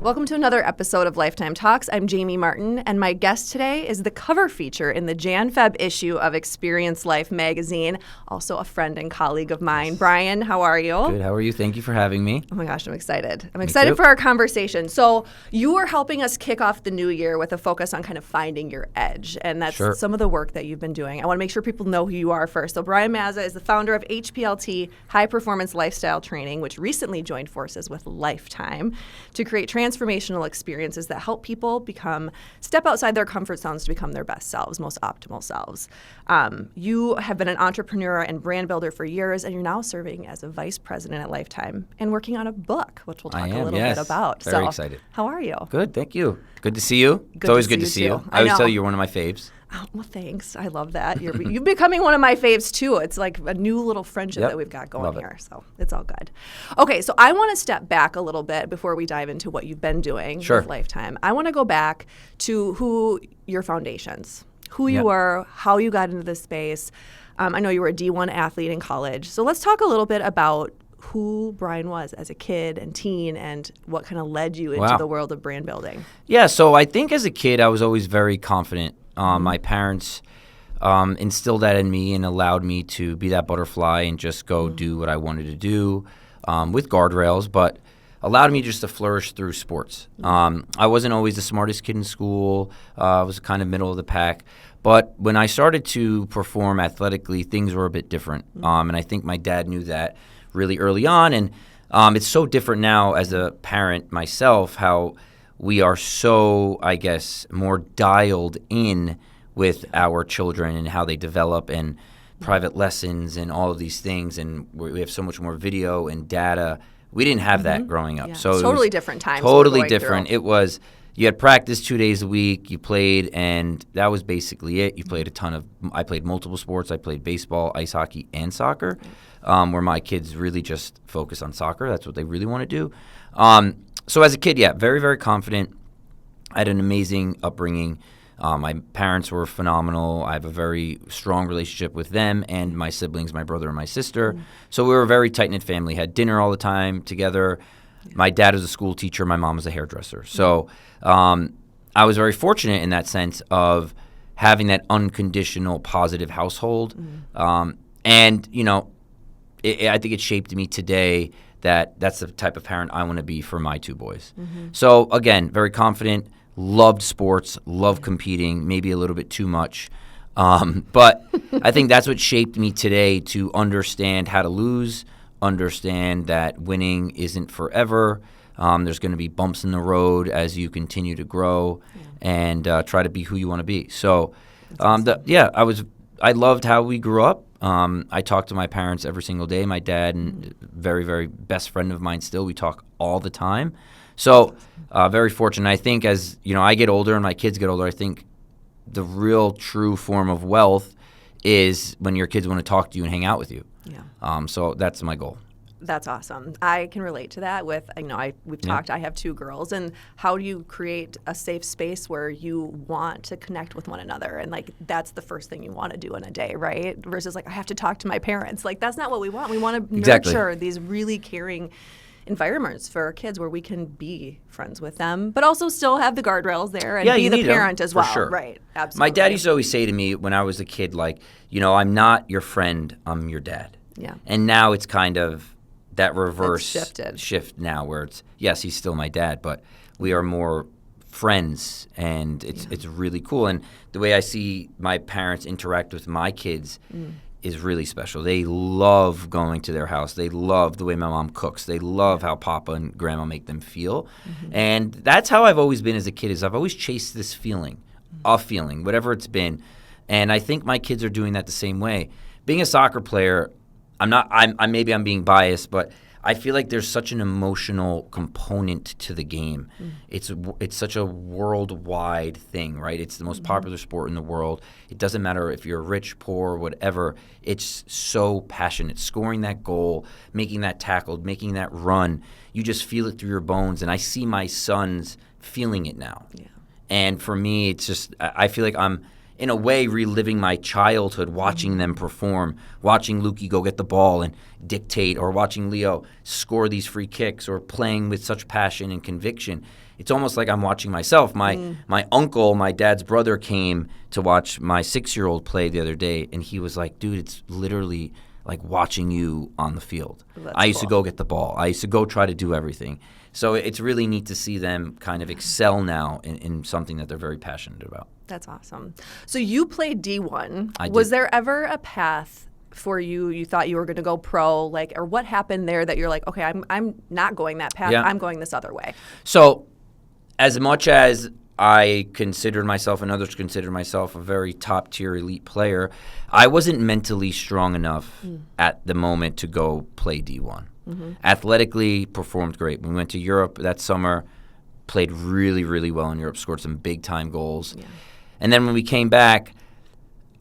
Welcome to another episode of Lifetime Talks. I'm Jamie Martin, and my guest today is the cover feature in the Jan-Feb issue of Experience Life magazine, also a friend and colleague of mine. Brian, how are you? Good. How are you? Thank you for having me. Oh my gosh, I'm excited. I'm excited for our conversation. So you are helping us kick off the new year with a focus on kind of finding your edge, and that's some of the work that you've been doing. I want to make sure people know who you are first. So Brian Mazza is the founder of HPLT, High Performance Lifestyle Training, which recently joined forces with Lifetime to create transformational experiences that help people step outside their comfort zones to become their best selves, most optimal selves. You have been an entrepreneur and brand builder for years, and you're now serving as a vice president at Lifetime and working on a book, which we'll talk a little bit about. Very excited. How are you? Good, thank you. Good to see you. It's always good to see you. I always tell you you're one of my faves. Oh, well, thanks. I love that. You're becoming one of my faves, too. It's like a new little friendship that we've got going here. So it's all good. Okay, so I want to step back a little bit before we dive into what you've been doing with Lifetime. I want to go back to your foundations, who you were, how you got into this space. I know you were a D1 athlete in college. So let's talk a little bit about who Brian was as a kid and teen and what kind of led you into the world of brand building. Yeah, so I think as a kid, I was always very confident. My parents instilled that in me and allowed me to be that butterfly and just go do what I wanted to do with guardrails, but allowed me just to flourish through sports. I wasn't always the smartest kid in school. I was kind of middle of the pack. But when I started to perform athletically, things were a bit different. And I think my dad knew that really early on. And it's so different now as a parent myself, how we are so, I guess, more dialed in with our children and how they develop and private lessons and all of these things. And we have so much more video and data. We didn't have that growing up. Yeah. So totally different times. Totally different. It was, you had practice 2 days a week, you played, and that was basically it. You played I played multiple sports. I played baseball, ice hockey, and soccer, where my kids really just focus on soccer. That's what they really want to do. So as a kid, very, very confident. I had an amazing upbringing. My parents were phenomenal. I have a very strong relationship with them and my siblings, my brother and my sister. So we were a very tight-knit family, had dinner all the time together. My dad was a school teacher. My mom was a hairdresser. So I was very fortunate in that sense of having that unconditional positive household. And, you know, I think it shaped me today that's the type of parent I want to be for my two boys. So, again, very confident, loved sports, loved competing, maybe a little bit too much. But I think that's what shaped me today to understand how to lose, understand that winning isn't forever. There's going to be bumps in the road as you continue to grow and try to be who you want to be. So, I loved how we grew up. I talk to my parents every single day. My dad and very, very best friend of mine still. We talk all the time. So very fortunate. I think as I get older and my kids get older, I think the real true form of wealth is when your kids want to talk to you and hang out with you. Yeah. So that's my goal. That's awesome. I can relate to that with, we've talked, I have two girls, and how do you create a safe space where you want to connect with one another? And that's the first thing you want to do in a day, right? Versus I have to talk to my parents. That's not what we want. We want to nurture these really caring environments for our kids where we can be friends with them, but also still have the guardrails there and be the parent as well. Sure. Right. Absolutely. My dad used to always say to me when I was a kid, I'm not your friend, I'm your dad. Yeah. And now it's kind of that reverse shift now where it's, yes, he's still my dad, but we are more friends, and it's really cool. And the way I see my parents interact with my kids is really special. They love going to their house. They love the way my mom cooks. They love how Papa and Grandma make them feel. And that's how I've always been as a kid, is I've always chased this feeling, whatever it's been. And I think my kids are doing that the same way. Being a soccer player, maybe I'm being biased, but I feel like there's such an emotional component to the game. It's such a worldwide thing, right? It's the most popular sport in the world. It doesn't matter if you're rich, poor, whatever. It's so passionate. Scoring that goal, making that tackle, making that run, you just feel it through your bones. And I see my sons feeling it now. Yeah. And for me, it's just, I feel like I'm in a way, reliving my childhood, watching them perform, watching Lukey go get the ball and dictate, or watching Leo score these free kicks, or playing with such passion and conviction. It's almost like I'm watching myself. My uncle, my dad's brother, came to watch my 6-year-old play the other day, and he was like, dude, it's literally like watching you on the field. I used to go get the ball. I used to go try to do everything. So it's really neat to see them kind of excel now in something that they're very passionate about. That's awesome. So you played D1. I did. Was there ever a path for you? You thought you were going to go pro, like, or what happened there that you're like, okay, I'm not going that path. Yeah. I'm going this other way. So as much as I considered myself and others considered myself a very top-tier elite player, I wasn't mentally strong enough at the moment to go play D1. Athletically, performed great. We went to Europe that summer, played really, really well in Europe, scored some big-time goals. Yeah. And then when we came back,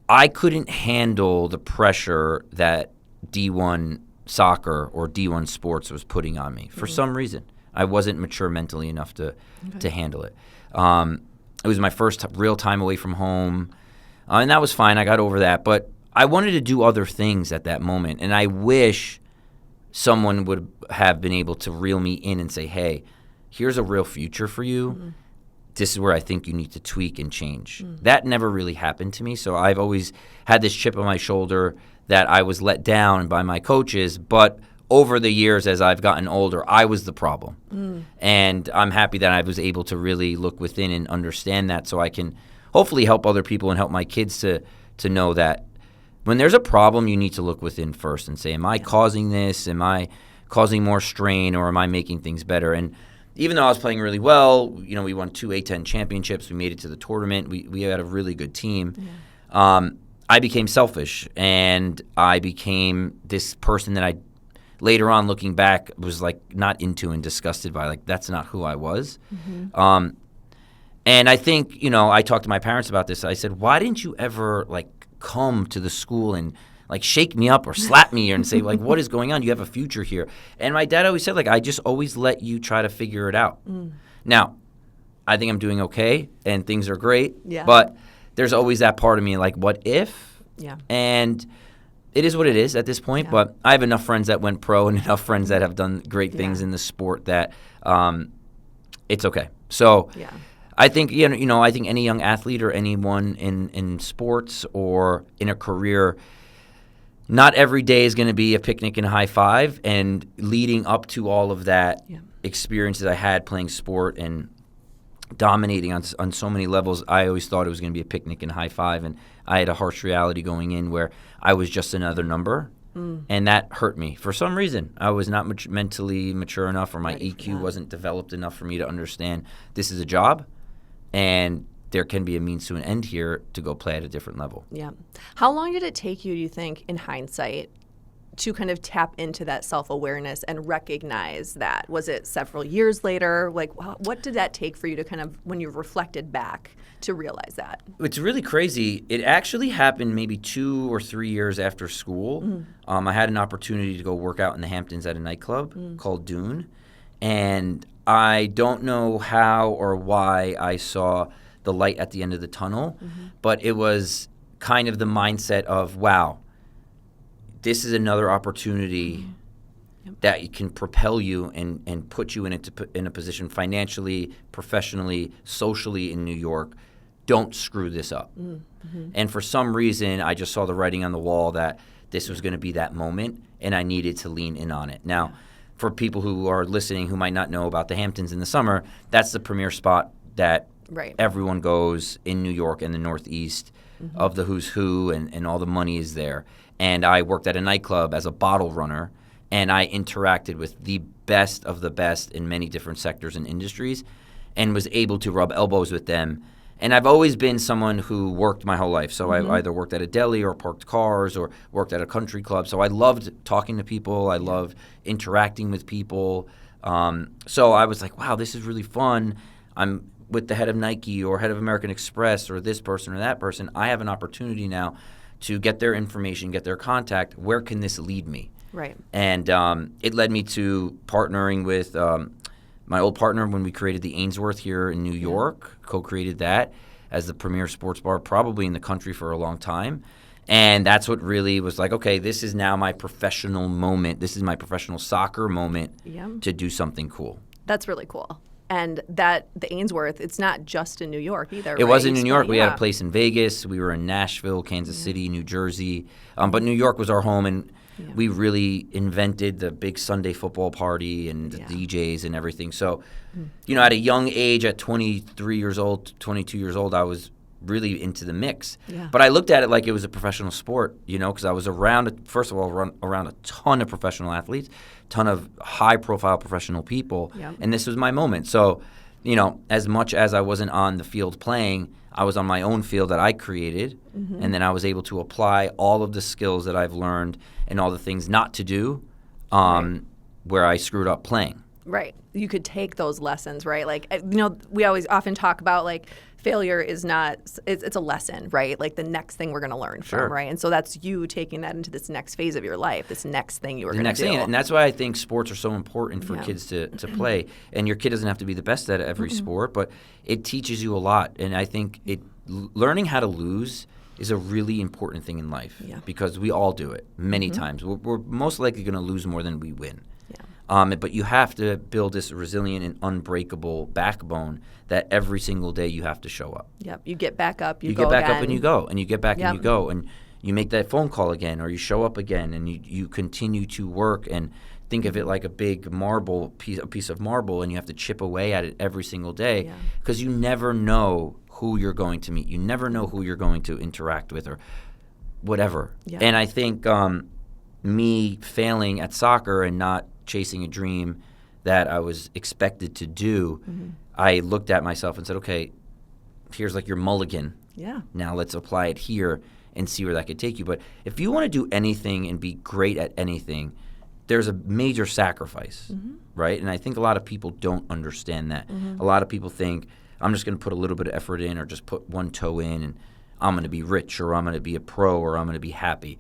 I couldn't handle the pressure that D1 soccer or D1 sports was putting on me for some reason. I wasn't mature mentally enough to handle it. It was my first real time away from home, and that was fine. I got over that. But I wanted to do other things at that moment, and I wish someone would have been able to reel me in and say, hey, here's a real future for you. This is where I think you need to tweak and change. That never really happened to me, so I've always had this chip on my shoulder that I was let down by my coaches, but over the years as I've gotten older, I was the problem. And I'm happy that I was able to really look within and understand that, so I can hopefully help other people and help my kids to know that when there's a problem, you need to look within first and say, am I causing this? Am I causing more strain, or am I making things better? And even though I was playing really well, we won 2 A10 championships. We made it to the tournament. We had a really good team. I became selfish, and I became this person that I later on, looking back, was like not into and disgusted by. Like, that's not who I was. And I think, I talked to my parents about this. I said, why didn't you ever like come to the school and like shake me up or slap me and say, like, what is going on? You have a future here. And my dad always said, like, I just always let you try to figure it out. Now, I think I'm doing okay and things are great. But there's always that part of me like, what if? And it is what it is at this point. But I have enough friends that went pro and enough friends that have done great things in the sport that it's okay. So I think, I think any young athlete or anyone in sports or in a career, not every day is going to be a picnic and a high five. And leading up to all of that experiences I had playing sport and dominating on so many levels, I always thought it was going to be a picnic and high five. And I had a harsh reality going in where I was just another number. And that hurt me for some reason. I was not mentally mature enough, or my EQ wasn't developed enough for me to understand this is a job and there can be a means to an end here to go play at a different level. How long did it take you, do you think, in hindsight, to kind of tap into that self-awareness and recognize that? Was it several years later? Like, what did that take for you to kind of, when you reflected back, to realize that? It's really crazy. It actually happened maybe 2 or 3 years after school. I had an opportunity to go work out in the Hamptons at a nightclub called Dune. And I don't know how or why I saw the light at the end of the tunnel, but it was kind of the mindset of, wow, this is another opportunity that can propel you and put you in a position financially, professionally, socially in New York. Don't screw this up. And for some reason, I just saw the writing on the wall that this was going to be that moment, and I needed to lean in on it. Now, for people who are listening who might not know about the Hamptons in the summer, that's the premier spot that everyone goes in New York and the Northeast of the who's who, and all the money is there. And I worked at a nightclub as a bottle runner, and I interacted with the best of the best in many different sectors and industries and was able to rub elbows with them. And I've always been someone who worked my whole life. So I either worked at a deli or parked cars or worked at a country club. So I loved talking to people. I loved interacting with people. So I was like, wow, this is really fun. I'm with the head of Nike or head of American Express or this person or that person. I have an opportunity now to get their information, get their contact. Where can this lead me? And it led me to partnering with my old partner when we created the Ainsworth here in New York, co-created that. as the premier sports bar probably in the country for a long time. And that's what really was like, okay, this is now my professional moment. This is my professional soccer moment to do something cool. That's really cool. And the Ainsworth, it's not just in New York either. It was in New York. We had a place in Vegas. We were in Nashville, Kansas City, New Jersey. But New York was our home, and we really invented the big Sunday football party and the DJs and everything. So, at a young age, at 23 years old, 22 years old, I was really into the mix. Yeah. But I looked at it like it was a professional sport, because I was around a ton of professional athletes, ton of high-profile professional people, and this was my moment. So, as much as I wasn't on the field playing, I was on my own field that I created, and then I was able to apply all of the skills that I've learned and all the things not to do where I screwed up playing. Right. You could take those lessons, right? Like, we always often talk about, like, failure is not, it's a lesson, right? Like the next thing we're going to learn from, right? And so that's you taking that into this next phase of your life, this next thing you were going to do. And that's why I think sports are so important for kids to play. And your kid doesn't have to be the best at every sport, but it teaches you a lot. And I think learning how to lose is a really important thing in life because we all do it many times. We're most likely going to lose more than we win. But you have to build this resilient and unbreakable backbone that every single day you have to show up. Yep. You get back up, you get back up and you go, and you get back and you go, and you make that phone call again, or you show up again, and you continue to work and think of it like a big piece of marble, and you have to chip away at it every single day because you never know who you're going to meet. You never know who you're going to interact with or whatever. Yeah. And I think me failing at soccer and not chasing a dream that I was expected to do, I looked at myself and said, okay, here's like your mulligan. Yeah. Now let's apply it here and see where that could take you. But if you want to do anything and be great at anything, there's a major sacrifice, right? And I think a lot of people don't understand that. A lot of people think, I'm just going to put a little bit of effort in or just put one toe in and I'm going to be rich or I'm going to be a pro or I'm going to be happy.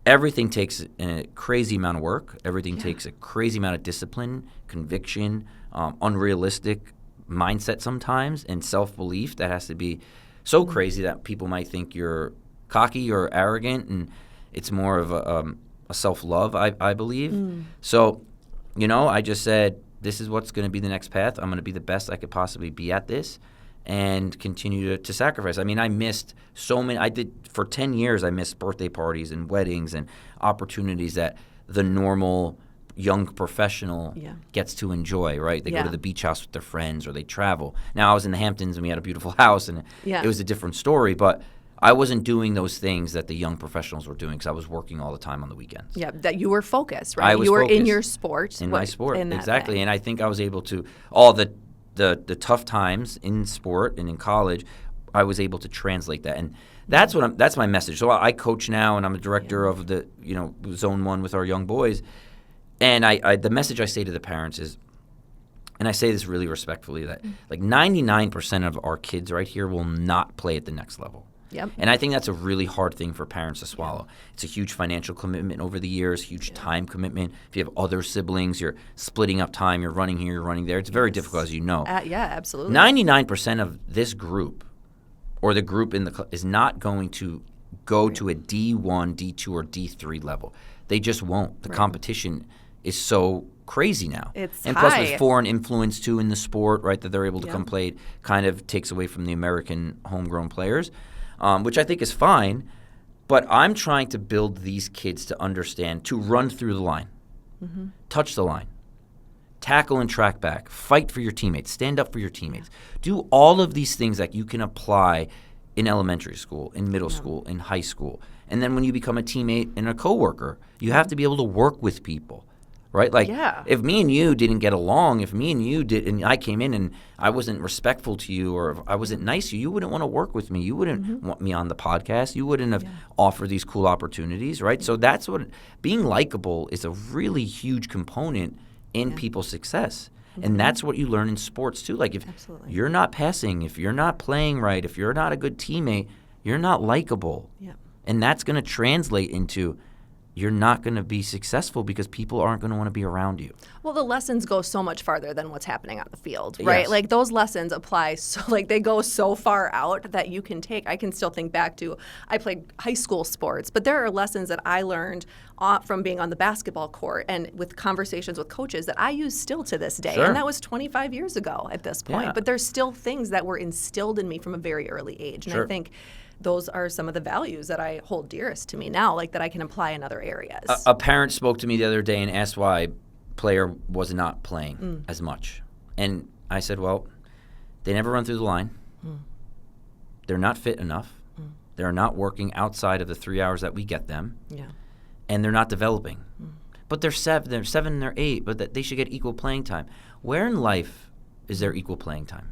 Everything takes a crazy amount of work. Everything takes a crazy amount of discipline, conviction, unrealistic mindset sometimes, and self-belief that has to be so crazy that people might think you're cocky or arrogant, and it's more of a self-love, I believe. So, I just said, this is what's going to be the next path. I'm going to be the best I could possibly be at this and continue to sacrifice. I mean, I missed so many. For 10 years, I missed birthday parties and weddings and opportunities that the normal young professional gets to enjoy, right? They go to the beach house with their friends or they travel. Now, I was in the Hamptons and we had a beautiful house and it was a different story, but I wasn't doing those things that the young professionals were doing because I was working all the time on the weekends. Yeah, that you were focused, right? You were in your sport. In my sport, exactly. And I think I was able to, all the tough times in sport and in college, I was able to translate that. And that's my message. So I coach now and I'm a director of the, Zone 1 with our young boys. And the message I say to the parents is, and I say this really respectfully, that like 99% of our kids right here will not play at the next level. Yep. And I think that's a really hard thing for parents to swallow. It's a huge financial commitment over the years, huge time commitment. If you have other siblings, you're splitting up time, you're running here, you're running there. It's very difficult, as you know. Yeah, absolutely. 99% of this group or the group in the is not going to go to a D1, D2, or D3 level. They just won't. The competition is so crazy now. And plus with foreign influence too in the sport, right, that they're able to come play, kind of takes away from the American homegrown players. Which I think is fine, but I'm trying to build these kids to understand, to run through the line, touch the line, tackle and track back, fight for your teammates, stand up for your teammates. Do all of these things that you can apply in elementary school, in middle school, in high school. And then when you become a teammate and a coworker, you have to be able to work with people. Right? Like, if me and you didn't get along, if me and you did, and I came in and I wasn't respectful to you or if I wasn't nice to you, you wouldn't want to work with me. You wouldn't want me on the podcast. You wouldn't have offered these cool opportunities, right? So that's what, being likable is a really huge component in people's success. And that's what you learn in sports too. Like if you're not passing, if you're not playing right, if you're not a good teammate, you're not likable. And that's going to translate into you're not going to be successful because people aren't going to want to be around you. Well, the lessons go so much farther than what's happening on the field, right? Yes. Like those lessons apply they go so far out that you can take. I can still think back to, I played high school sports, but there are lessons that I learned from being on the basketball court and with conversations with coaches that I use still to this day. Sure. And that was 25 years ago at this point. Yeah. But there's still things that were instilled in me from a very early age. And Sure. I think those are some of the values that I hold dearest to me now, like that I can apply in other areas. A parent spoke to me the other day and asked why player was not playing as much. And I said, well, they never run through the line. They're not fit enough. They're not working outside of the 3 hours that we get them. Yeah. And they're not developing. But they're 7, they're 8, but that they should get equal playing time. Where in life is there equal playing time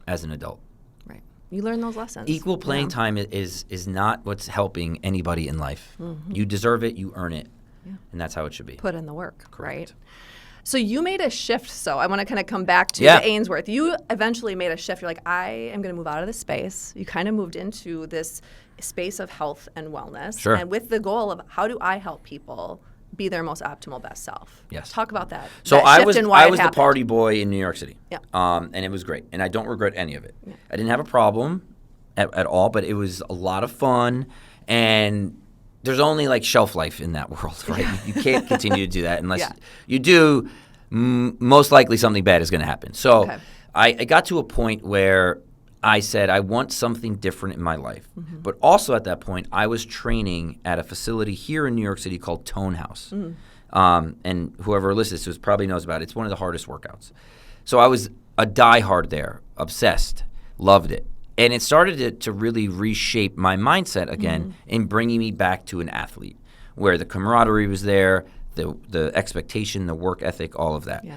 as an adult? Right. You learn those lessons. Equal playing time is not what's helping anybody in life. You deserve it, you earn it, and that's how it should be. Put in the work, Correct. right? So you made a shift. So I want to kind of come back to the Ainsworth. You eventually made a shift. You're like, I am going to move out of this space. You kind of moved into this space of health and wellness. Sure. And with the goal of how do I help people be their most optimal best self? Yes. Talk about that. So that I shift was and why I it was the happened. party boy in New York City. Yeah. And it was great, and I don't regret any of it. Yeah. I didn't have a problem at all, but it was a lot of fun, and there's only like shelf life in that world, right? You can't continue to do that unless you do. Most likely something bad is going to happen. So I got to a point where I said I want something different in my life. But also at that point, I was training at a facility here in New York City called Tone House. And whoever listens to this probably knows about it. It's one of the hardest workouts. So I was a diehard there, obsessed, loved it. And it started to really reshape my mindset again in bringing me back to an athlete where the camaraderie was there, the expectation, the work ethic, all of that. Yeah.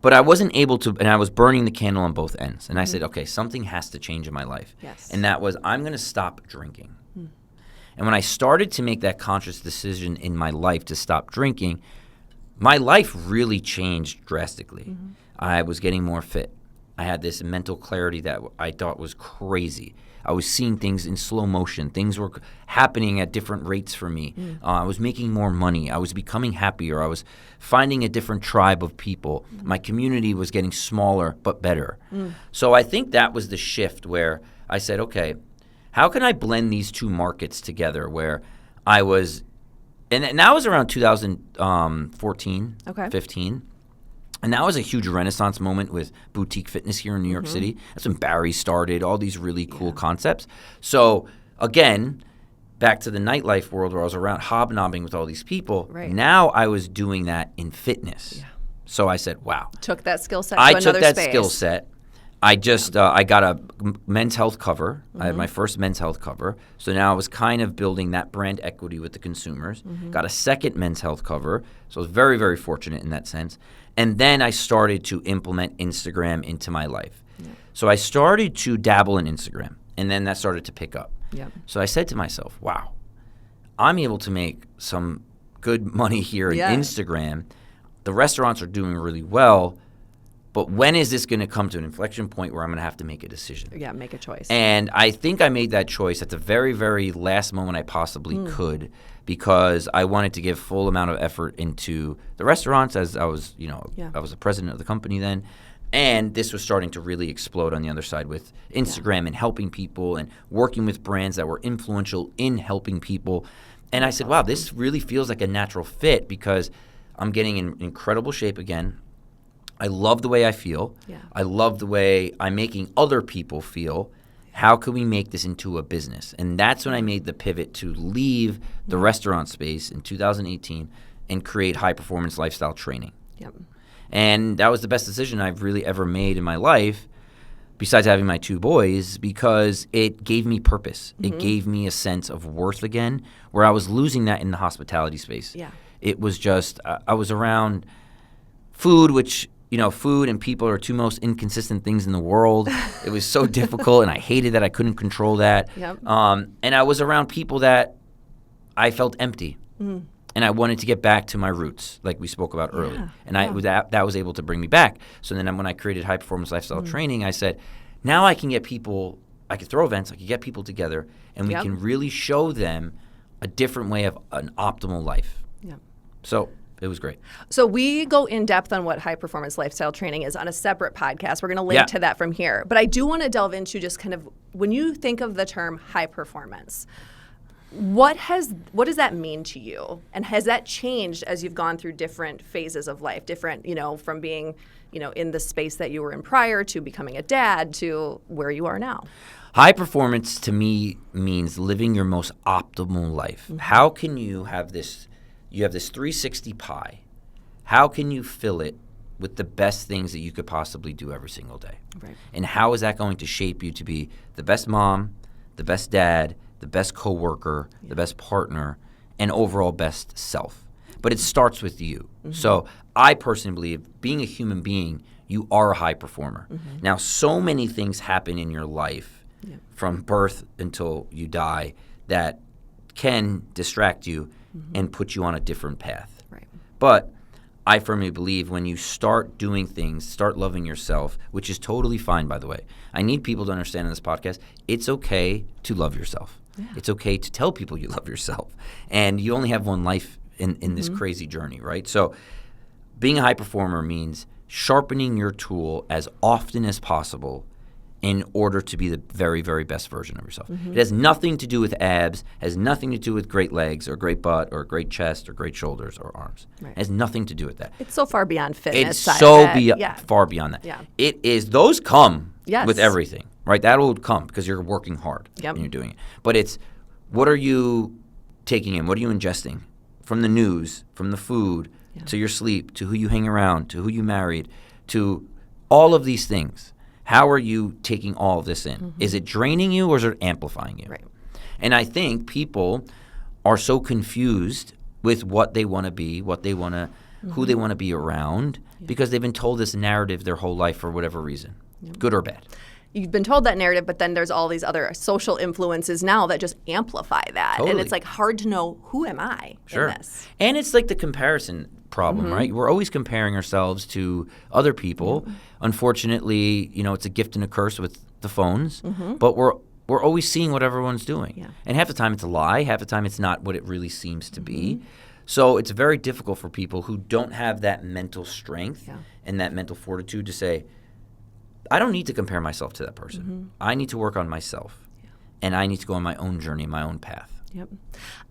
But I wasn't able to, and I was burning the candle on both ends. And I said, okay, something has to change in my life. Yes. And that was, I'm going to stop drinking. And when I started to make that conscious decision in my life to stop drinking, my life really changed drastically. I was getting more fit. I had this mental clarity that I thought was crazy. I was seeing things in slow motion. Things were happening at different rates for me. I was making more money. I was becoming happier. I was finding a different tribe of people. My community was getting smaller but better. So I think that was the shift where I said, okay, how can I blend these two markets together where I was – and that was around 2014, 15. And that was a huge renaissance moment with boutique fitness here in New York City. That's when Barry started, all these really cool concepts. So, again, back to the nightlife world where I was around hobnobbing with all these people. Right. Now I was doing that in fitness. Yeah. So I said, wow. Took that skill set to another space. I took that skill set. I just I got a men's health cover. I had my first men's health cover. So now I was kind of building that brand equity with the consumers. Got a second men's health cover. So I was very, very fortunate in that sense. And then I started to implement Instagram into my life. Yeah. So I started to dabble in Instagram, and then that started to pick up. Yeah. So I said to myself, wow, I'm able to make some good money here in Instagram. The restaurants are doing really well, but when is this going to come to an inflection point where I'm going to have to make a decision? Yeah, make a choice. And I think I made that choice at the very, very last moment I possibly could, because I wanted to give full amount of effort into the restaurants as I was, I was the president of the company then. And this was starting to really explode on the other side with Instagram and helping people and working with brands that were influential in helping people. And I said, wow, this really feels like a natural fit because I'm getting in incredible shape again. I love the way I feel. Yeah. I love the way I'm making other people feel. How can we make this into a business? And that's when I made the pivot to leave the restaurant space in 2018 and create high-performance lifestyle training. Yep. And that was the best decision I've really ever made in my life, besides having my two boys, because it gave me purpose. It gave me a sense of worth again, where I was losing that in the hospitality space. Yeah. It was just I was around food, which – food and people are two most inconsistent things in the world. It was so difficult, and I hated that I couldn't control that. Yep. And I was around people that I felt empty, and I wanted to get back to my roots, like we spoke about earlier. And that was able to bring me back. So then when I created High Performance Lifestyle Training, I said, now I can get people – I could throw events, I could get people together, and we can really show them a different way of an optimal life. So it was great. So we go in depth on what high performance lifestyle training is on a separate podcast. We're going to link to that from here. But I do want to delve into just kind of when you think of the term high performance, what does that mean to you? And has that changed as you've gone through different phases of life, different, from being, in the space that you were in prior to becoming a dad to where you are now? High performance to me means living your most optimal life. Mm-hmm. How can you have this 360 pie? How can you fill it with the best things that you could possibly do every single day? Right. And how is that going to shape you to be the best mom, the best dad, the best coworker, the best partner, and overall best self? But it starts with you. Mm-hmm. So I personally believe being a human being, you are a high performer. Mm-hmm. Now, so many things happen in your life from birth until you die that can distract you and put you on a different path. Right. But I firmly believe when you start doing things, start loving yourself, which is totally fine, by the way. I need people to understand in this podcast, it's okay to love yourself. Yeah. It's okay to tell people you love yourself. And you only have one life in this crazy journey, right? So being a high performer means sharpening your tool as often as possible in order to be the very, very best version of yourself. Mm-hmm. It has nothing to do with abs, has nothing to do with great legs or great butt or great chest or great shoulders or arms. Right. It has nothing to do with that. It's so far beyond fitness. It's so far beyond that. Yeah. It is, those come with everything, right? That will come because you're working hard and you're doing it. But it's, what are you taking in? What are you ingesting? From the news, from the food, to your sleep, to who you hang around, to who you married, to all of these things. How are you taking all of this in? Mm-hmm. Is it draining you or is it amplifying you? Right. And I think people are so confused with what they want to be, what they want to, who they want to be around, because they've been told this narrative their whole life for whatever reason, good or bad. You've been told that narrative, but then there's all these other social influences now that just amplify that. Totally. And it's like hard to know, who am I in this? And it's like the comparison problem, right? We're always comparing ourselves to other people. Unfortunately, it's a gift and a curse with the phones, but we're always seeing what everyone's doing. Yeah. And half the time it's a lie, half the time it's not what it really seems to be. So it's very difficult for people who don't have that mental strength and that mental fortitude to say, I don't need to compare myself to that person. I need to work on myself, and I need to go on my own journey, my own path. Yep.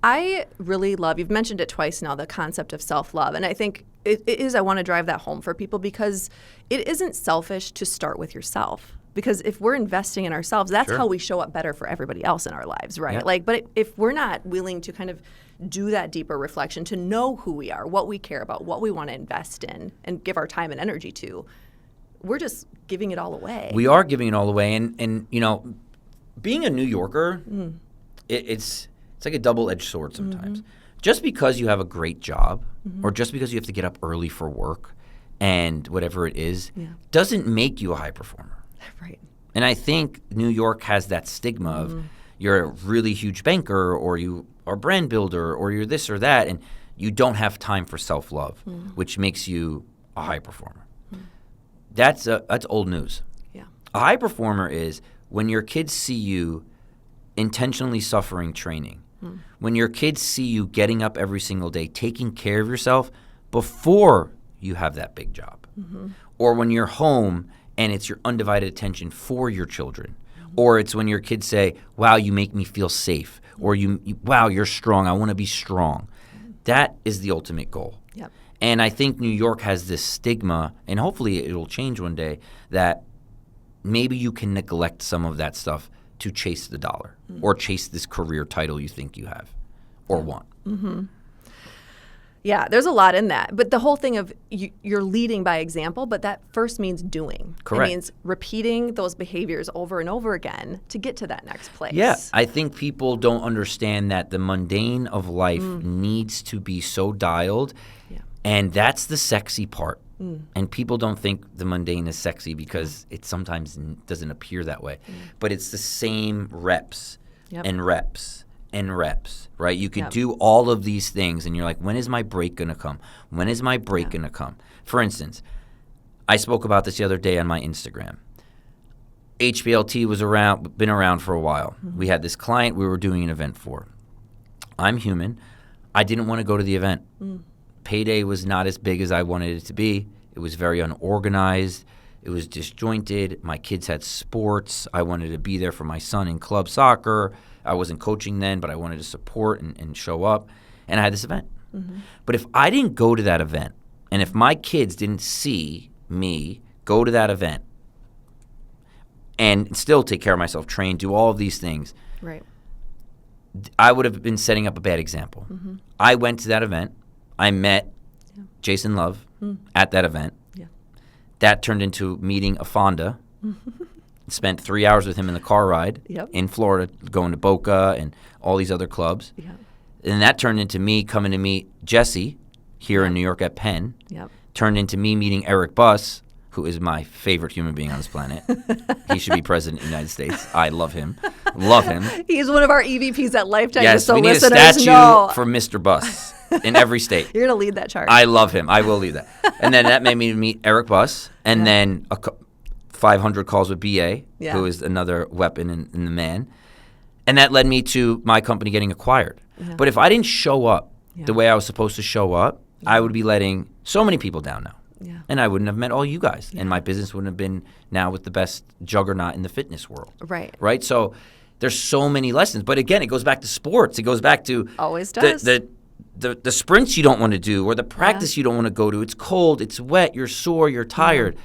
I really love, you've mentioned it twice now, the concept of self-love. And I think it is, I want to drive that home for people because it isn't selfish to start with yourself. Because if we're investing in ourselves, that's how we show up better for everybody else in our lives, right? Yeah. But if we're not willing to kind of do that deeper reflection, to know who we are, what we care about, what we want to invest in, and give our time and energy to, we're just giving it all away. We are giving it all away. And being a New Yorker, it's like a double-edged sword sometimes. Just because you have a great job or just because you have to get up early for work and whatever it is doesn't make you a high performer. Right. And I think New York has that stigma of you're a really huge banker or you are a brand builder or you're this or that, and you don't have time for self-love, which makes you a high performer. That's old news. Yeah. A high performer is when your kids see you intentionally suffering training, when your kids see you getting up every single day, taking care of yourself before you have that big job, or when you're home and it's your undivided attention for your children, or it's when your kids say, wow, you make me feel safe, or wow, you're strong, I want to be strong. That is the ultimate goal. Yep. And I think New York has this stigma, and hopefully it'll change one day, that maybe you can neglect some of that stuff to chase the dollar or chase this career title you think you have or want. Yeah, there's a lot in that. But the whole thing of you're leading by example, but that first means doing. Correct. It means repeating those behaviors over and over again to get to that next place. Yeah, I think people don't understand that the mundane of life needs to be so dialed. Yeah. And that's the sexy part. And people don't think the mundane is sexy because it sometimes doesn't appear that way. But it's the same reps and reps and reps, right? You could do all of these things and you're like, when is my break going to come? When is my break going to come? For instance, I spoke about this the other day on my Instagram. HPLT was been around for a while. We had this client we were doing an event for. I'm human. I didn't want to go to the event. payday was not as big as I wanted it to be. It was very unorganized. It was disjointed. My kids had sports. I wanted to be there for my son in club soccer. I wasn't coaching then, but I wanted to support and show up. And I had this event. Mm-hmm. But if I didn't go to that event, and if my kids didn't see me go to that event and still take care of myself, train, do all of these things, right, I would have been setting up a bad example. Mm-hmm. I went to that event. I met Jason Love at that event. Yeah. That turned into meeting a Fonda. Spent 3 hours with him in the car ride in Florida, going to Boca and all these other clubs. Yeah. And that turned into me coming to meet Jesse here in New York at Penn. Yep. Turned into me meeting Eric Buss, who is my favorite human being on this planet. He should be president of the United States. I love him. Love him. He's one of our EVPs at Lifetime. Yes, so we need a statue for Mr. Buss in every state. You're going to lead that charge. I love him. I will lead that. And then that made me meet Eric Buss, and then 500 calls with BA, who is another weapon in the man. And that led me to my company getting acquired. Yeah. But if I didn't show up the way I was supposed to show up, I would be letting so many people down now. Yeah. And I wouldn't have met all you guys. Yeah. And my business wouldn't have been now with the best juggernaut in the fitness world. Right. Right? So there's so many lessons. But again, it goes back to sports. It goes back to always does. The sprints you don't want to do or the practice you don't want to go to. It's cold. It's wet. You're sore. You're tired. Yeah.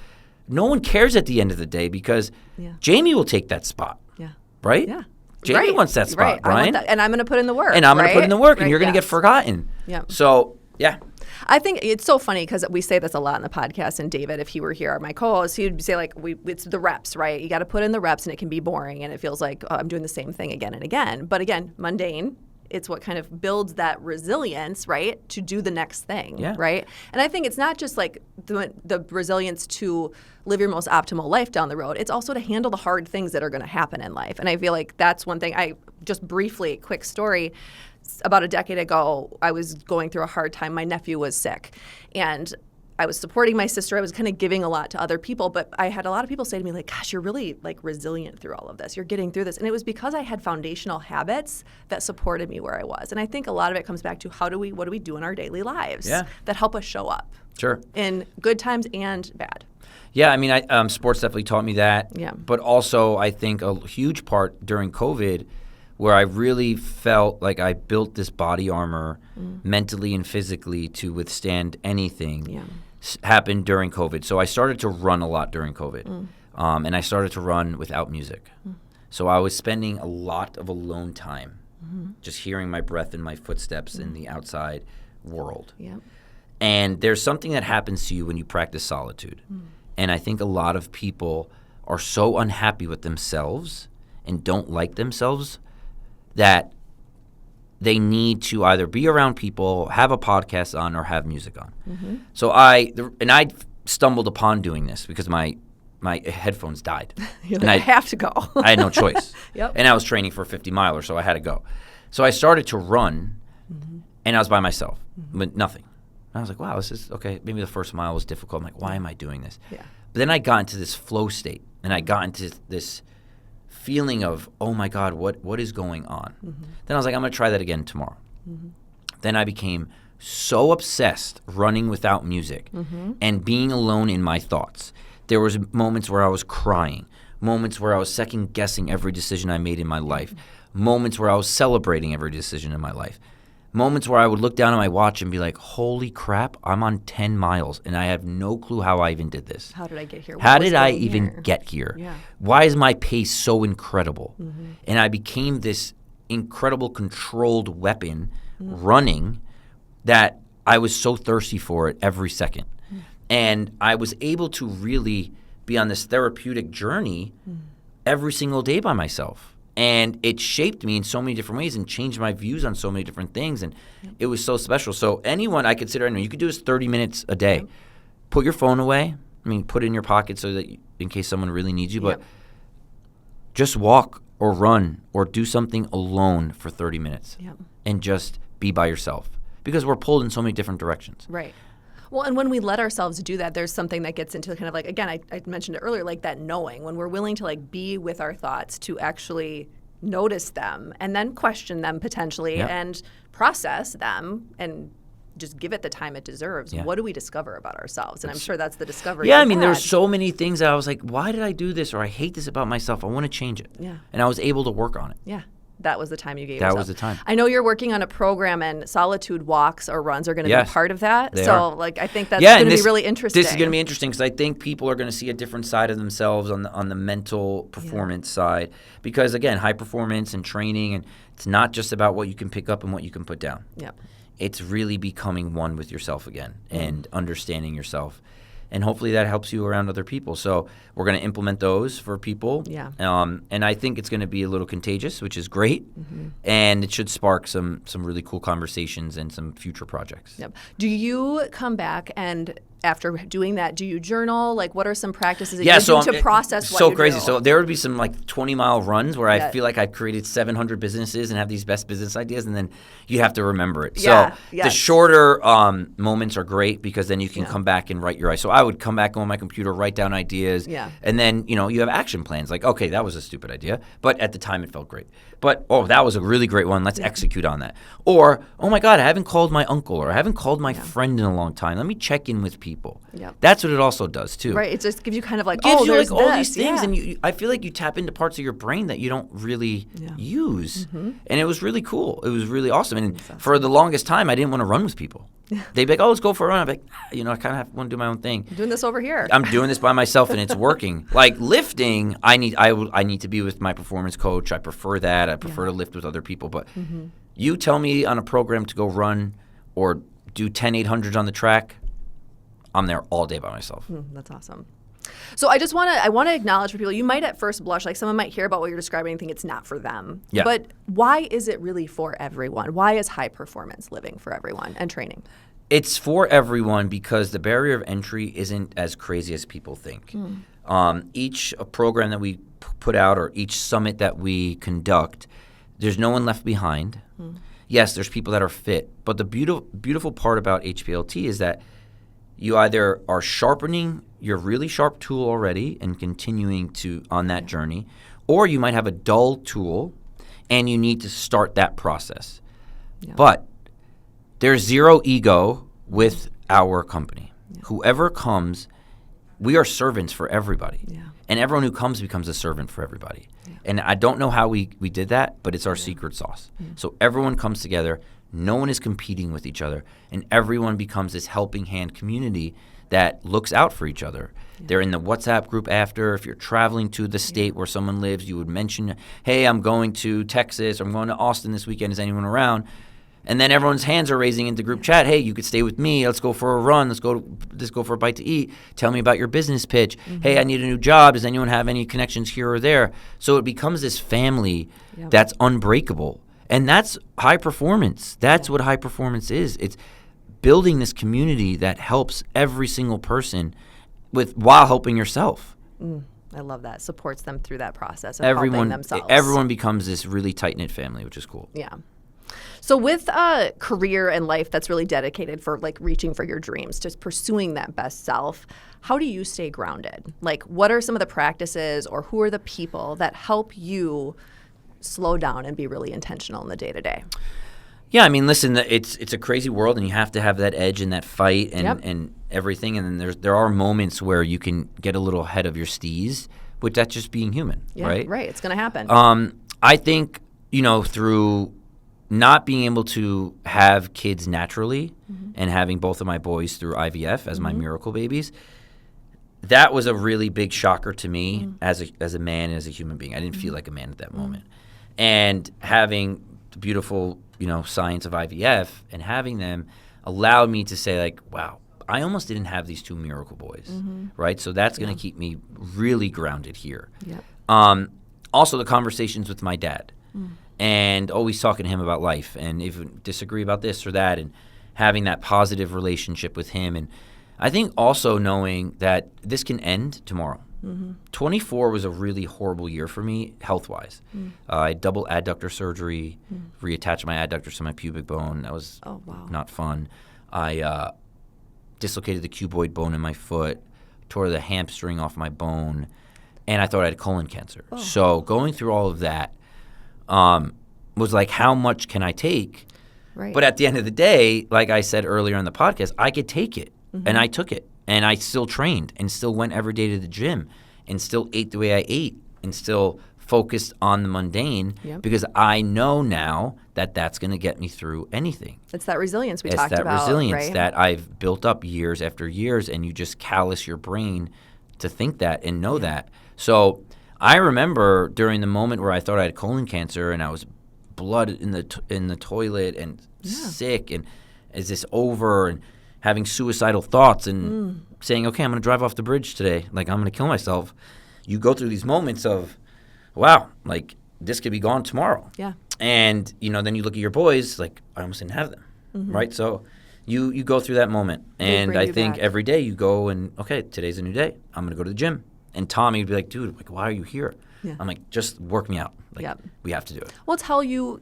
No one cares at the end of the day because Jamie will take that spot. Yeah. Right? Yeah. Jamie wants that spot, Brian. And I'm going to put in the work. And I'm going to put in the work, and you're going to get forgotten. Yeah. So, yeah. I think it's so funny because we say this a lot in the podcast, and David, if he were here, my co-host, he'd say like, it's the reps, right? You got to put in the reps, and it can be boring, and it feels like I'm doing the same thing again and again. But again, mundane. It's what kind of builds that resilience, right, to do the next thing, right? And I think it's not just like the resilience to live your most optimal life down the road. It's also to handle the hard things that are going to happen in life. And I feel like that's one thing. I just briefly, quick story. About a decade ago, I was going through a hard time. My nephew was sick, and I was supporting my sister. I was kind of giving a lot to other people, but I had a lot of people say to me, like, gosh, you're really like resilient through all of this. You're getting through this. And it was because I had foundational habits that supported me where I was. And I think a lot of it comes back to what do we do in our daily lives that help us show up in good times and bad. Yeah, I mean, sports definitely taught me that. Yeah. But also I think a huge part during COVID where I really felt like I built this body armor mentally and physically to withstand anything happened during COVID. So I started to run a lot during COVID, and I started to run without music. So I was spending a lot of alone time just hearing my breath and my footsteps in the outside world. Yep. And there's something that happens to you when you practice solitude. And I think a lot of people are so unhappy with themselves and don't like themselves that they need to either be around people, have a podcast on, or have music on. So I stumbled upon doing this because my headphones died. And I have to go. I had no choice. And I was training for a 50-miler, so I had to go. So I started to run, and I was by myself, but nothing. And I was like, wow, this is okay. Maybe the first mile was difficult. I'm like, why am I doing this? Yeah. But then I got into this flow state, and I got into this feeling of, oh my God, what is going on? Then I was like, I'm going to try that again tomorrow. Then I became so obsessed running without music and being alone in my thoughts. There was moments where I was crying, moments where I was second guessing every decision I made in my life, moments where I was celebrating every decision in my life, moments where I would look down at my watch and be like, holy crap, I'm on 10 miles and I have no clue how I even did this. How did I get here? How did I even get here? Yeah. Why is my pace so incredible? And I became this incredible controlled weapon running that I was so thirsty for it every second. And I was able to really be on this therapeutic journey every single day by myself. And it shaped me in so many different ways and changed my views on so many different things. And it was so special. So anyone, I consider anyone, you could do this 30 minutes a day. Put your phone away. I mean, put it in your pocket so that in case someone really needs you. But just walk or run or do something alone for 30 minutes. And just be by yourself. Because we're pulled in so many different directions. Right. Well, and when we let ourselves do that, there's something that gets into kind of like, again, I mentioned it earlier, like that knowing, when we're willing to like be with our thoughts, to actually notice them and then question them potentially and process them and just give it the time it deserves, Yeah. what do we discover about ourselves? And I'm sure that's the discovery. Yeah, I you've mean, there were had. so many things that I was like, why did I do this? Or I hate this about myself. I want to change it. Yeah. And I was able to work on it. Yeah. That was the time you gave That yourself. was the time. I know you're working on a program, and solitude walks or runs are going to Yes, be part of that. they So, are. like, I think that's going to be really interesting. This is going to be interesting because I think people are going to see a different side of themselves on the mental performance side. Because, again, high performance and training, and it's not just about what you can pick up and what you can put down. Yep. It's really becoming one with yourself again and understanding yourself. And hopefully that helps you around other people. So we're going to implement those for people. Yeah. And I think it's going to be a little contagious, which is great. And it should spark some really cool conversations and some future projects. Yep. Do you come back and after doing that, do you journal? Like, what are some practices that you do to process what so you crazy. do? So there would be some like 20-mile runs where I feel like I've created 700 businesses and have these best business ideas, and then you have to remember it. So the shorter moments are great because then you can come back and write your. So I would come back on my computer, write down ideas, and then you have action plans. Like, okay, that was a stupid idea, but at the time it felt great. But that was a really great one. Let's execute on that. Or oh my God, I haven't called my uncle or I haven't called my friend in a long time. Let me check in with people. Yep. That's what it also does too. Right. It just gives you kind of like, gives you there's like all this. these things, and I feel like you tap into parts of your brain that you don't really use. And it was really cool. It was really awesome. And for the longest time, I didn't want to run with people. They'd be like, "Oh, let's go for a run." I'm like, I kind of want to do my own thing. I'm doing this over here. I'm doing this by myself, and it's working. Like lifting, I need to be with my performance coach. I prefer that. I prefer to lift with other people. But you tell me on a program to go run or do 10 800s on the track, I'm there all day by myself. That's awesome. So I want to acknowledge for people, you might at first blush, like someone might hear about what you're describing and think it's not for them. Yeah. But why is it really for everyone? Why is high performance living for everyone and training? It's for everyone because the barrier of entry isn't as crazy as people think. Each program that we put out or each summit that we conduct, there's no one left behind. Yes, there's people that are fit. But the beautiful part about HPLT is that you either are sharpening your really sharp tool already and continuing on that journey, or you might have a dull tool and you need to start that process. But there's zero ego with our company. Whoever comes, we are servants for everybody. And everyone who comes becomes a servant for everybody. And I don't know how we did that, but it's our secret sauce. So everyone comes together. No one is competing with each other, and everyone becomes this helping hand community that looks out for each other. They're in the WhatsApp group after. If you're traveling to the state where someone lives, you would mention, hey, I'm going to Texas, or I'm going to Austin this weekend. Is anyone around? And then everyone's hands are raising into group chat. Hey, you could stay with me. Let's go for a run. Let's go for a bite to eat. Tell me about your business pitch. Hey, I need a new job. Does anyone have any connections here or there? So it becomes this family that's unbreakable. And that's high performance. That's what high performance is. It's building this community that helps every single person while helping yourself. I love that. Supports them through that process of helping themselves. Everyone becomes this really tight-knit family, which is cool. Yeah. So with a career and life that's really dedicated for like reaching for your dreams, just pursuing that best self, how do you stay grounded? Like, what are some of the practices or who are the people that help you slow down and be really intentional in the day-to-day? Yeah, I mean, listen, it's a crazy world, and you have to have that edge and that fight and everything. And then there are moments where you can get a little ahead of your steez, which that's just being human, right? Right, it's going to happen. I think, through not being able to have kids naturally and having both of my boys through IVF as my miracle babies, that was a really big shocker to me as a man and as a human being. I didn't feel like a man at that moment. And having the beautiful, science of IVF and having them allowed me to say, like, wow, I almost didn't have these two miracle boys, right? So that's going to keep me really grounded here. Also, the conversations with my dad and always talking to him about life and if we disagree about this or that and having that positive relationship with him. And I think also knowing that this can end tomorrow. 24 was a really horrible year for me health-wise. I had double adductor surgery, reattached my adductors to my pubic bone. That was not fun. I dislocated the cuboid bone in my foot, tore the hamstring off my bone, and I thought I had colon cancer. So going through all of that was like, how much can I take Right. But at the end of the day, like I said earlier on the podcast, I could take it. Mm-hmm. And I took it. And I still trained and still went every day to the gym and still ate the way I ate and still focused on the mundane because I know now that that's going to get me through anything. It's that resilience we talked about. It's that resilience right? that I've built up years after years, and you just callous your brain to think that and know that. So I remember during the moment where I thought I had colon cancer and I was blood in the toilet and sick, and is this over, and having suicidal thoughts and saying, okay, I'm going to drive off the bridge today. Like, I'm going to kill myself. You go through these moments of, wow, like, this could be gone tomorrow. Yeah. And, then you look at your boys, like, I almost didn't have them, right? So you go through that moment. And I think every day you go and, okay, today's a new day. I'm going to go to the gym. And Tommy would be like, dude, like, why are you here? Yeah. I'm like, just work me out. Like, we have to do it. Well, it's how you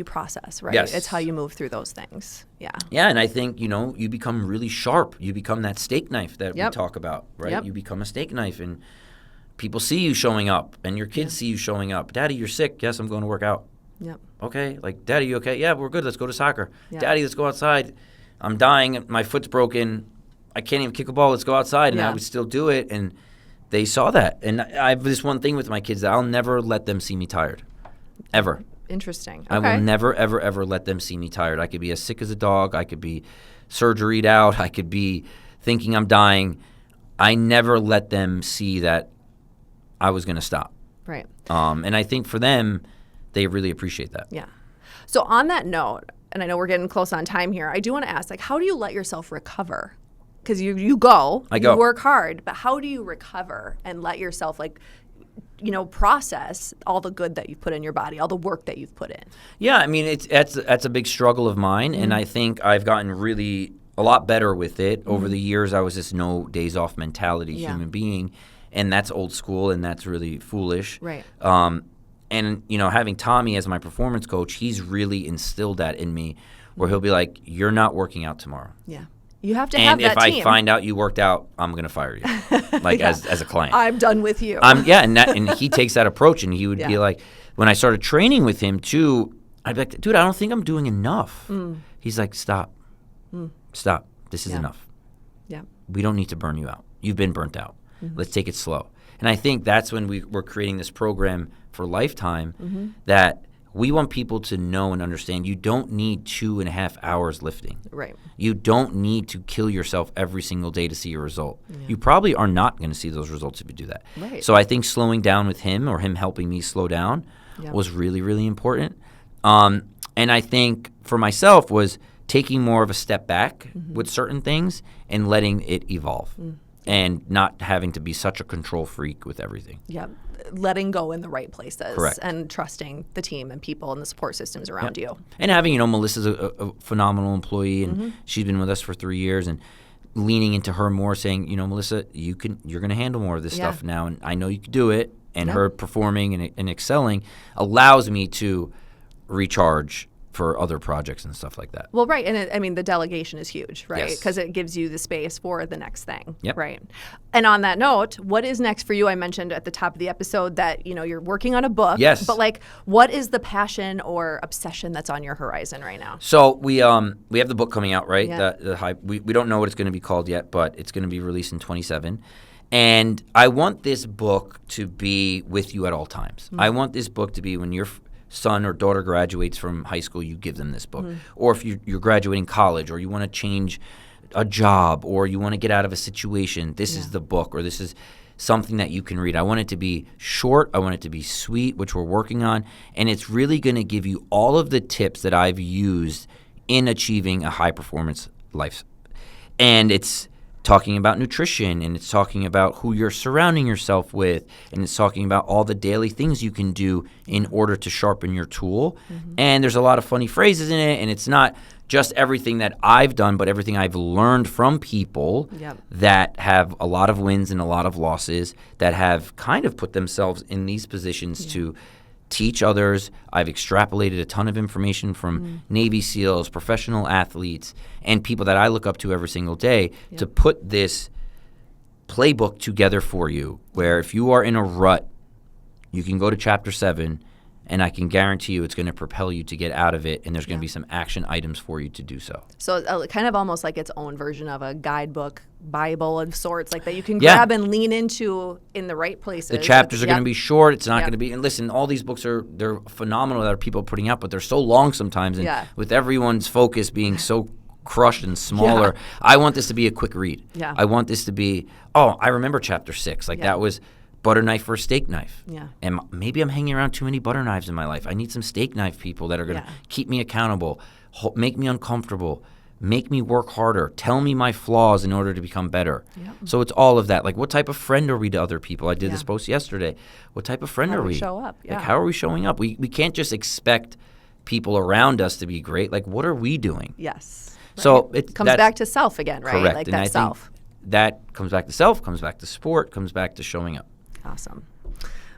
process, right? Yes. It's how you move through those things. Yeah. Yeah, and I think, you become really sharp. You become that steak knife that we talk about, right? Yep. You become a steak knife, and people see you showing up, and your kids see you showing up. Daddy, you're sick. Yes, I'm going to work out. Yep. Okay. Like, Daddy, you okay? Yeah, we're good. Let's go to soccer. Yep. Daddy, let's go outside. I'm dying. My foot's broken. I can't even kick a ball. Let's go outside. And I would still do it, and they saw that. And I have this one thing with my kids that I'll never let them see me tired, ever. Interesting. Okay. I will never, ever, ever let them see me tired. I could be as sick as a dog. I could be surgeried out. I could be thinking I'm dying. I never let them see that I was going to stop. Right. And I think for them, they really appreciate that. Yeah. So on that note, and I know we're getting close on time here, I do want to ask, like, how do you let yourself recover? Because you go, you work hard, but how do you recover and let yourself, like, process all the good that you've put in your body, all the work that you've put in? Yeah, I mean, that's a big struggle of mine, and I think I've gotten really a lot better with it. Over the years, I was this no days off mentality human being, and that's old school, and that's really foolish. Right. And, having Tommy as my performance coach, he's really instilled that in me, where he'll be like, you're not working out tomorrow. Yeah. You have to have that team. And if I find out you worked out, I'm going to fire you, like as a client. I'm done with you. And he takes that approach, and he would be like, when I started training with him too, I'd be like, dude, I don't think I'm doing enough. He's like, stop. Stop. This is enough. Yeah. We don't need to burn you out. You've been burnt out. Let's take it slow. And I think that's when we're creating this program for Lifetime that we want people to know and understand you don't need 2.5 hours lifting. Right. You don't need to kill yourself every single day to see a result. Yeah. You probably are not going to see those results if you do that. Right. So I think slowing down with him, or him helping me slow down, was really, really important. And I think for myself was taking more of a step back with certain things and letting it evolve. And not having to be such a control freak with everything. Yep. Letting go in the right places. Correct. And trusting the team and people and the support systems around you. And having, Melissa's a phenomenal employee, and she's been with us for 3 years, and leaning into her more, saying, Melissa, you're going to handle more of this stuff now, and I know you can do it. And her performing and excelling allows me to recharge for other projects and stuff like that. Well, right. And the delegation is huge, right? Yes. Because it gives you the space for the next thing, Yep. right? And on that note, what is next for you? I mentioned at the top of the episode that, you're working on a book. Yes. But, like, what is the passion or obsession that's on your horizon right now? So we have the book coming out, right? Yeah. We don't know what it's going to be called yet, but it's going to be released in 2027. And I want this book to be with you at all times. I want this book to be when your son or daughter graduates from high school, you give them this book. Or if you're graduating college, or you want to change a job, or you want to get out of a situation, this is the book, or this is something that you can read. I want it to be short. I want it to be sweet, which we're working on. And it's really going to give you all of the tips that I've used in achieving a high-performance life. And it's talking about nutrition, and it's talking about who you're surrounding yourself with, and it's talking about all the daily things you can do in order to sharpen your tool. And there's a lot of funny phrases in it, and it's not just everything that I've done, but everything I've learned from people that have a lot of wins and a lot of losses, that have kind of put themselves in these positions to teach others. I've extrapolated a ton of information from Navy SEALs, professional athletes, and people that I look up to every single day to put this playbook together for you, where if you are in a rut, you can go to chapter 7 and I can guarantee you it's going to propel you to get out of it, and there's going to be some action items for you to do so. So kind of almost like its own version of a guidebook, Bible of sorts, like that you can grab and lean into in the right places. The chapters are going to be short. It's not going to be, and listen, all these books they're phenomenal that are people putting out, but they're so long sometimes, and with everyone's focus being so crushed and smaller, I want this to be a quick read. Yeah. I want this to be, I remember chapter 6. Like that was butter knife versus steak knife. Yeah. And maybe I'm hanging around too many butter knives in my life. I need some steak knife people that are going to keep me accountable, make me uncomfortable, make me work harder, tell me my flaws in order to become better. Yep. So it's all of that. Like, what type of friend are we to other people? I did this post yesterday. What type of friend are we? Show up. Like, how are we showing up? We can't just expect people around us to be great. Like, what are we doing? Yes. So it comes back to self again, right? Correct. Like and that self. That comes back to self, comes back to sport, comes back to showing up. Awesome.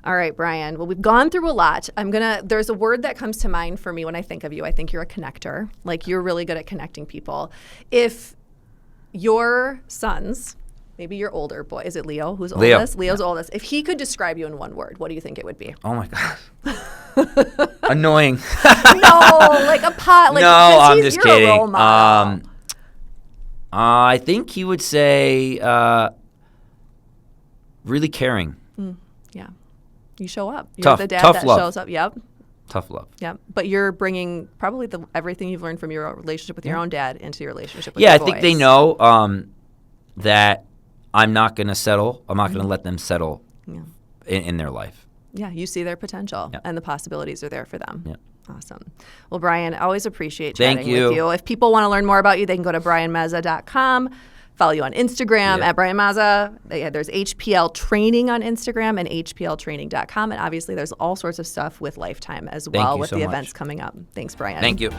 All right, Brian. Well, we've gone through a lot. There's a word that comes to mind for me when I think of you. I think you're a connector. Like, you're really good at connecting people. If your sons, maybe your older boy, is it Leo who's oldest? Leo's oldest. If he could describe you in one word, what do you think it would be? Oh my God. Annoying. No, like a pot. Like, no, I'm just kidding. A role model. I think he would say really caring. Yeah. You show up. You're tough, the dad tough that love. shows up. Yep. Tough love. Yep. But you're bringing probably everything you've learned from your relationship with your own dad into your relationship with your boys. I think they know that I'm not going to settle. I'm not going to let them settle in their life. Yeah, you see their potential, and the possibilities are there for them. Yeah. Awesome. Well, Brian, always appreciate chatting Thank you. with you. If people want to learn more about you, they can go to brianmazza.com. Follow you on Instagram at Brian Mazza. There's HPL Training on Instagram and hpltraining.com. And obviously, there's all sorts of stuff with Lifetime as well with the events coming up. Thanks, Brian. Thank you.